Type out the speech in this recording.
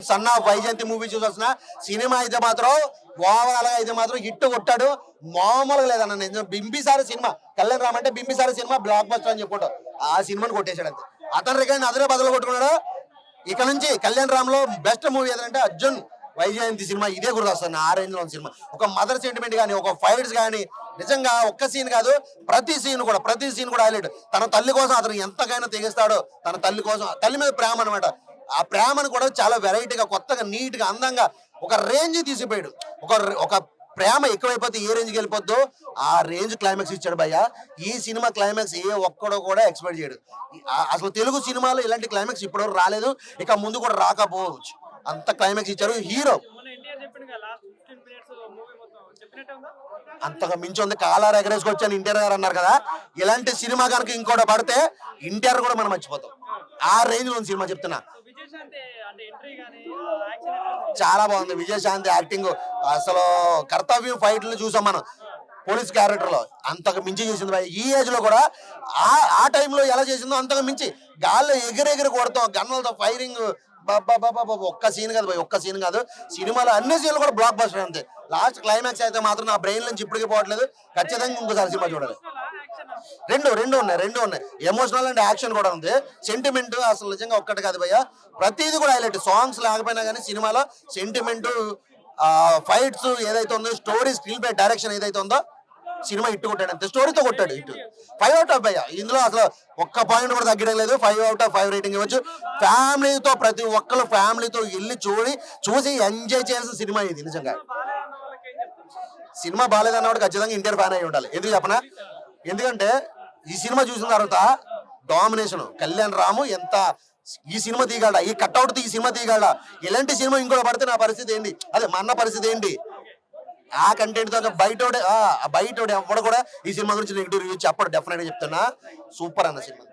Sun of Vyjayanthi movie చూసాల్సిన సినిమా అయితే మాత్రం ఓవరాల్ అయితే మాత్రం హిట్ కొట్టాడు. మామూలుగా లేదన్న. నిజం బింబిసారి సినిమా, కళ్యాణ్ రామ్ అంటే బింబిసారి సినిమా బ్లాక్ బస్టర్ అని చెప్పుకుంటాం. ఆ సినిమాని కొట్టేశాడు అంతే. అతని రికార్డ్ అదరే బదులు కొట్టుకున్నాడు. ఇక నుంచి కళ్యాణ్ రామ్ లో బెస్ట్ మూవీ ఏదంటే అర్జున్ వైజయంతి సినిమా. ఇదే గుర్తొస్తుంది ఆ రేంజ్ లో సినిమా. ఒక మదర్ సెంటిమెంట్ కానీ, ఒక ఫైట్స్ కానీ, నిజంగా ఒక్క సీన్ కాదు ప్రతి సీన్ కూడా హైలైట్. తన తల్లి కోసం అతను ఎంతకైనా తెగిస్తాడో, తన తల్లి కోసం, తల్లి మీద ప్రేమ అనమాట. ఆ ప్రేమను కూడా చాలా వెరైటీగా, కొత్తగా, నీట్ గా, అందంగా ఒక రేంజ్ తీసిపోయాడు. ఒక ప్రేమ ఎక్కువైపోతే ఏ రేంజ్కి వెళ్ళిపోద్దో ఆ రేంజ్ క్లైమాక్స్ ఇచ్చాడు భయ్య. ఈ సినిమా క్లైమాక్స్ ఏ ఒక్కడో కూడా ఎక్స్పెక్ట్ చేయడు. అసలు తెలుగు సినిమాలో ఇలాంటి క్లైమాక్స్ ఇప్పటివరకు రాలేదు, ఇక ముందు కూడా రాకపోవచ్చు. అంత క్లైమాక్స్ ఇచ్చారు. హీరో అంతగా మించి ఉంది. కాలార్ ఎగరేసుకొచ్చాను ఎన్టీఆర్ గారు అన్నారు కదా. ఇలాంటి సినిమా కనుక ఇంకోటి పడితే ఎన్టీఆర్ కూడా మనం మర్చిపోతాం. ఆ రేంజ్ లో సినిమా చెప్తున్నా. చాలా బాగుంది విజయశాంతి యాక్టింగ్. అసలు కర్తవ్యం ఫైట్లు చూసాం మనం పోలీస్ క్యారెక్టర్ లో. అంతకు మించి చేసింది భయ్. ఈ ఏజ్ లో కూడా ఆ టైంలో ఎలా చేసిందో అంతకు మించి గాల్లో ఎగిరెగిరి కొడతాం, గన్నులతో ఫైరింగ్. ఒక్క సీన్ కాదు భయ్, ఒక్క సీన్ కాదు. సినిమాలో అన్ని సీన్లు కూడా బ్లాక్ బస్టర్ అంతే. లాస్ట్ క్లైమాక్స్ అయితే మాత్రం నా బ్రెయిన్ నుంచి ఇప్పటికీ పోవట్లేదు. ఖచ్చితంగా ఇంకోసారి సినిమా చూడాలి. రెండు ఉన్నాయి. ఎమోషనల్ అండ్ యాక్షన్ కూడా ఉంది. సెంటిమెంట్ అసలు నిజంగా ఒక్కటి కాదు భయ్య, ప్రతిదీ కూడా హైలైట్. సాంగ్స్ లేకపోయినా కానీ సినిమాలో సెంటిమెంట్, ఫైట్స్ ఏదైతే ఉందో, స్టోరీ, స్క్రీన్ ప్లే, డైరెక్షన్ ఏదైతే ఉందో, సినిమా ఇట్టు కొట్టాడు అంతే. స్టోరీతో కొట్టాడు ఇట్టు. 5 out of 5. ఇందులో అసలు ఒక్క పాయింట్ కూడా తగ్గడం లేదు. 5 out of 5 రేటింగ్ ఇవ్వచ్చు. ఫ్యామిలీతో, ప్రతి ఒక్కరు ఫ్యామిలీతో వెళ్ళి చూసి ఎంజాయ్ చేయాల్సిన సినిమా ఇది. నిజంగా సినిమా బాగాలేదన్నవాడు ఖచ్చితంగా ఎన్టీఆర్ ఫ్యాన్ అయి ఉండాలి. ఎందుకు చెప్పనా? ఎందుకంటే ఈ సినిమా చూసిన తర్వాత డామినేషన్ కళ్యాణ్ రాము ఎంత ఈ సినిమా తీయగలడా, ఈ కట్అవుట్ ఈ సినిమా తీయగలడా, ఇలాంటి సినిమా ఇంకో పడితే నా పరిస్థితి ఏంటి, అదే మా అన్న పరిస్థితి ఏంటి? ఆ కంటెంట్ తో బయట ఎవడు కూడా ఈ సినిమా గురించి నెగిటివ్ రివ్యూ చెప్పడు. డెఫినెట్ గా చెప్తున్నా, సూపర్ అన్న సినిమా.